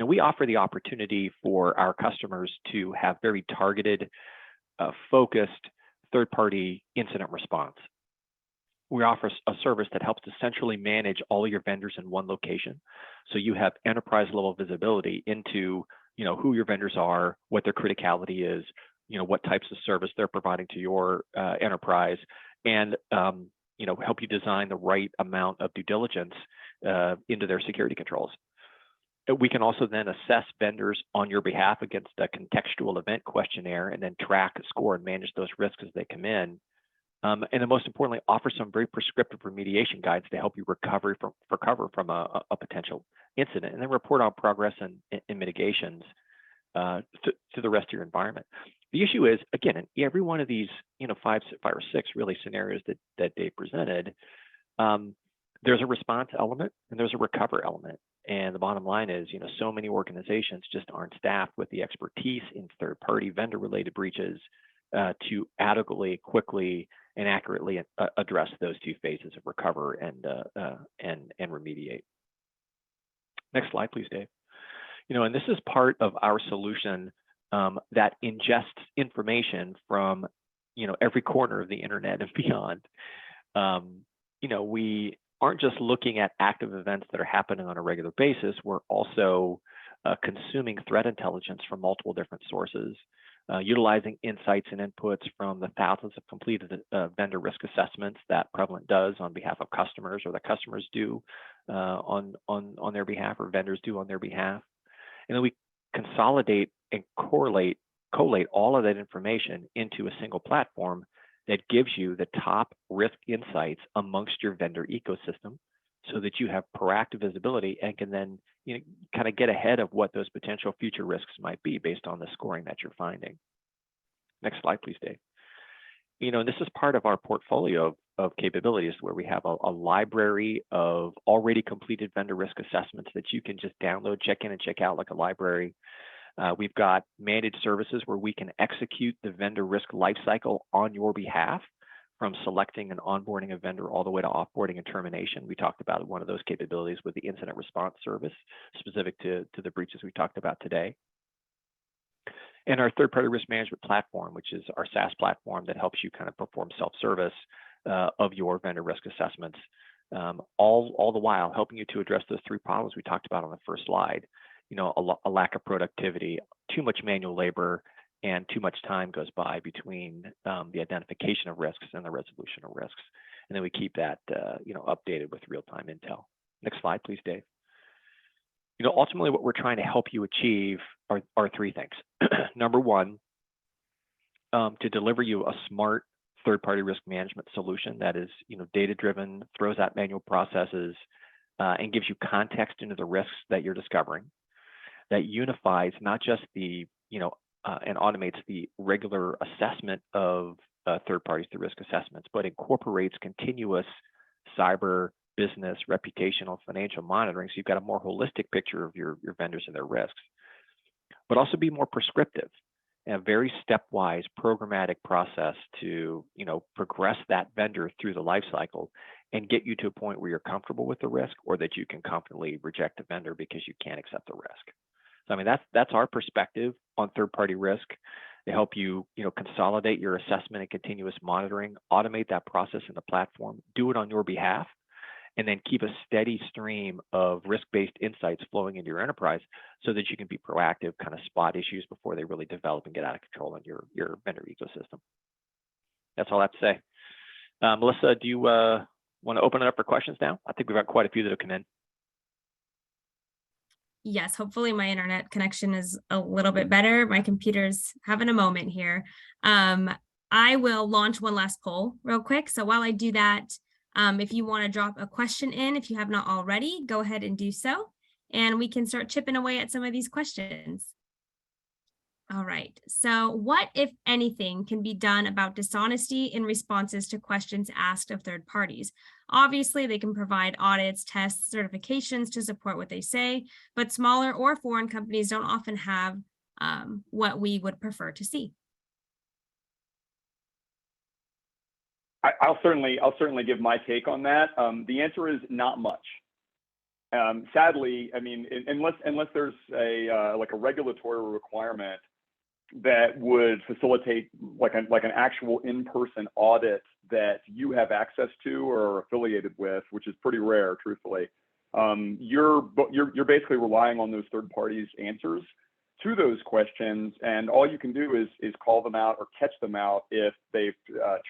we offer the opportunity for our customers to have very targeted, focused third-party incident response. We offer a service that helps to centrally manage all of your vendors in one location, so you have enterprise-level visibility into who your vendors are, what their criticality is, what types of service they're providing to your enterprise, and help you design the right amount of due diligence into their security controls. We can also then assess vendors on your behalf against a contextual event questionnaire, and then track, score, and manage those risks as they come in. And then most importantly, offer some very prescriptive remediation guides to help you recover from a potential incident, and then report on progress and mitigations to the rest of your environment. The issue is, again, in every one of these, five or six really scenarios that Dave presented, there's a response element and there's a recover element. And the bottom line is, so many organizations just aren't staffed with the expertise in third-party vendor-related breaches to adequately, quickly, and accurately address those two phases of recover and remediate. Next slide, please, Dave. And this is part of our solution that ingests information from, every corner of the internet and beyond. We aren't just looking at active events that are happening on a regular basis. We're also consuming threat intelligence from multiple different sources, utilizing insights and inputs from the thousands of completed vendor risk assessments that Prevalent does on behalf of customers, or that customers do on their behalf, or vendors do on their behalf. And then we consolidate and collate all of that information into a single platform that gives you the top risk insights amongst your vendor ecosystem, so that you have proactive visibility and can then kind of get ahead of what those potential future risks might be based on the scoring that you're finding. Next slide, please, Dave. And this is part of our portfolio of capabilities, where we have a library of already completed vendor risk assessments that you can just download, check in and check out like a library. We've got managed services where we can execute the vendor risk lifecycle on your behalf, from selecting and onboarding a vendor all the way to offboarding and termination. We talked about one of those capabilities with the incident response service specific to the breaches we talked about today. And our third-party risk management platform, which is our SaaS platform that helps you kind of perform self-service of your vendor risk assessments, all the while helping you to address those three problems we talked about on the first slide. A lack of productivity, too much manual labor, and too much time goes by between the identification of risks and the resolution of risks. And then we keep that updated with real-time intel. Next slide, please, Dave. Ultimately, what we're trying to help you achieve are three things. Number one, to deliver you a smart third-party risk management solution that is, data-driven, throws out manual processes, and gives you context into the risks that you're discovering, that unifies not just the, and automates the regular assessment of third parties through risk assessments, but incorporates continuous cyber, business, reputational, financial monitoring, so you've got a more holistic picture of your vendors and their risks. But also be more prescriptive, and a very stepwise programmatic process to progress that vendor through the life cycle and get you to a point where you're comfortable with the risk, or that you can confidently reject a vendor because you can't accept the risk. So I mean, that's our perspective on third-party risk, to help you consolidate your assessment and continuous monitoring, automate that process in the platform, do it on your behalf, and then keep a steady stream of risk-based insights flowing into your enterprise, so that you can be proactive, kind of spot issues before they really develop and get out of control in your vendor ecosystem. That's all I have to say. Melissa, do you want to open it up for questions now? I think we've got quite a few that have come in. Yes, hopefully my internet connection is a little bit better. My computer's having a moment here. I will launch one last poll real quick. So while I do that, if you want to drop a question in, if you have not already, go ahead and do so, and we can start chipping away at some of these questions. All right, so what, if anything, can be done about dishonesty in responses to questions asked of third parties? Obviously, they can provide audits, tests, certifications to support what they say, but smaller or foreign companies don't often have what we would prefer to see. I'll certainly give my take on that. The answer is not much. Sadly, I mean, unless there's a regulatory requirement that would facilitate like an actual in-person audit that you have access to or are affiliated with, which is pretty rare, truthfully. You're basically relying on those third parties' answers to those questions, and all you can do is call them out or catch them out if they've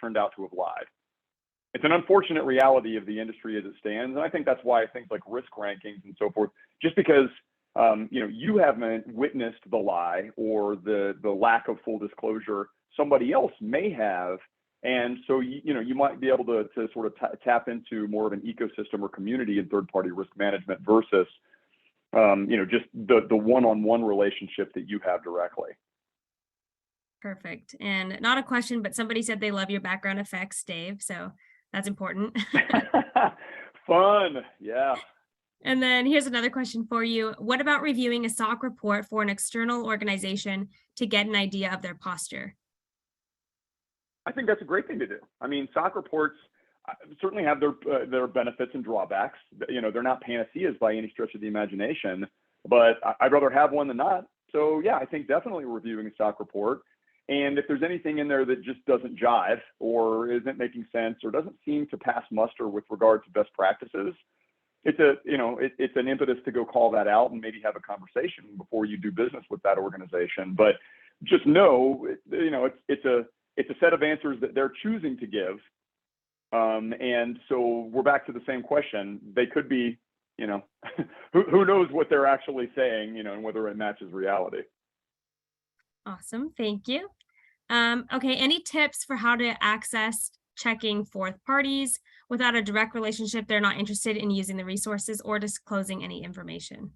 turned out to have lied. It's an unfortunate reality of the industry as it stands, and I think that's why things like risk rankings and so forth, just because you haven't witnessed the lie or the lack of full disclosure. Somebody else may have. And so, you might be able to sort of tap into more of an ecosystem or community in third-party risk management versus, just the one-on-one relationship that you have directly. Perfect. And not a question, but somebody said they love your background effects, Dave. So that's important. Fun. Yeah. And then here's another question for you. What about reviewing a SOC report for an external organization to get an idea of their posture? I think that's a great thing to do. I mean, SOC reports certainly have their benefits and drawbacks. They're not panaceas by any stretch of the imagination, but I'd rather have one than not. So yeah, I think definitely reviewing a SOC report. And if there's anything in there that just doesn't jive or isn't making sense or doesn't seem to pass muster with regard to best practices, it's an impetus to go call that out and maybe have a conversation before you do business with that organization. But just know, it's a set of answers that they're choosing to give. And so we're back to the same question. They could be, who knows what they're actually saying, and whether it matches reality. Awesome. Thank you. Okay. Any tips for how to access checking fourth parties without a direct relationship? They're not interested in using the resources or disclosing any information.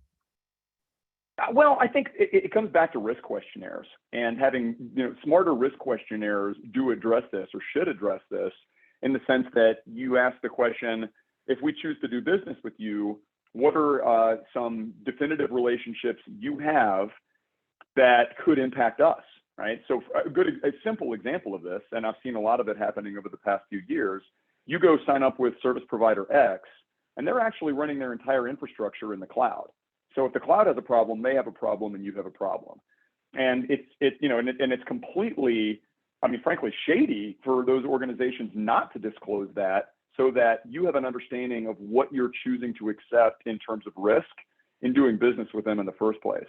Well, I think it comes back to risk questionnaires, and having smarter risk questionnaires do address this or should address this in the sense that you ask the question, if we choose to do business with you, what are some definitive relationships you have that could impact us, right? So a simple example of this, and I've seen a lot of it happening over the past few years, you go sign up with service provider X, and they're actually running their entire infrastructure in the cloud. So if the cloud has a problem, they have a problem, and you have a problem. And it's completely, frankly, shady for those organizations not to disclose that, so that you have an understanding of what you're choosing to accept in terms of risk in doing business with them in the first place.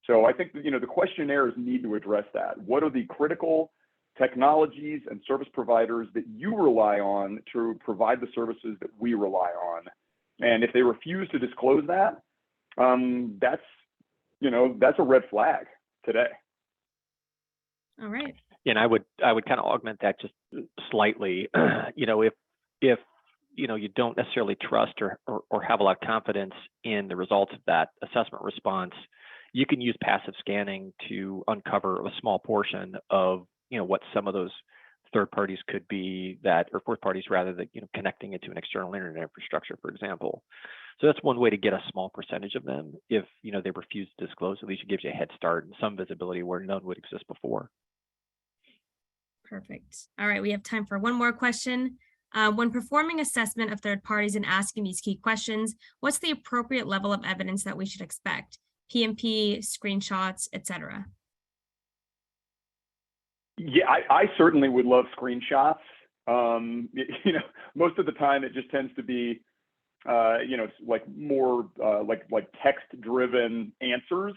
So I think the questionnaires need to address that. What are the critical technologies and service providers that you rely on to provide the services that we rely on? And if they refuse to disclose that, that's a red flag today. All right. And I would kind of augment that just slightly. If you don't necessarily trust or have a lot of confidence in the results of that assessment response, you can use passive scanning to uncover a small portion of what some of those third parties could be, or fourth parties rather, that connecting it to an external internet infrastructure, for example. So that's one way to get a small percentage of them. If they refuse to disclose, at least it gives you a head start and some visibility where none would exist before. Perfect. All right, we have time for one more question. When performing assessment of third parties and asking these key questions, what's the appropriate level of evidence that we should expect? PMP, screenshots, etc. Yeah, I certainly would love screenshots. Most of the time it just tends to be, like more like text-driven answers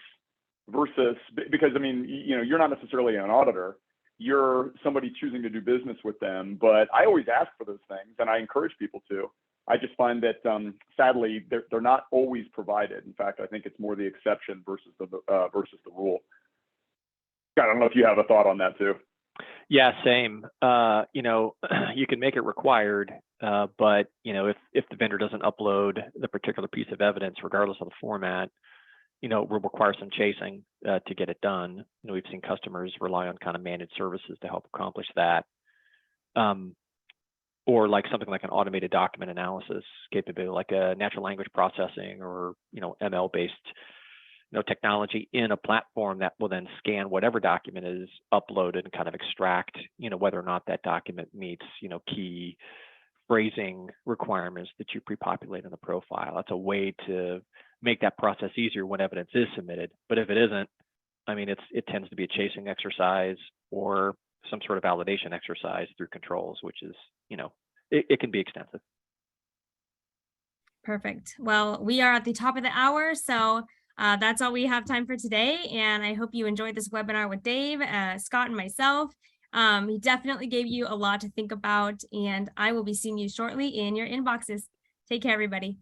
versus, because you're not necessarily an auditor. You're somebody choosing to do business with them, but I always ask for those things, and I encourage people to. I just find that sadly they're not always provided. In fact, I think it's more the exception versus the rule. I don't know if you have a thought on that too. Yeah, same. You can make it required, but if the vendor doesn't upload the particular piece of evidence, regardless of the format, will require some chasing to get it done. We've seen customers rely on kind of managed services to help accomplish that, or like something like an automated document analysis capability, like a natural language processing or ML-based technology in a platform that will then scan whatever document is uploaded and kind of extract whether or not that document meets key phrasing requirements that you pre-populate in the profile. That's a way to make that process easier when evidence is submitted. But if it isn't, it tends to be a chasing exercise or some sort of validation exercise through controls, which is it can be extensive. Perfect. Well, we are at the top of the hour, so that's all we have time for today. And I hope you enjoyed this webinar with Dave, Scott, and myself. He definitely gave you a lot to think about, and I will be seeing you shortly in your inboxes. Take care, everybody.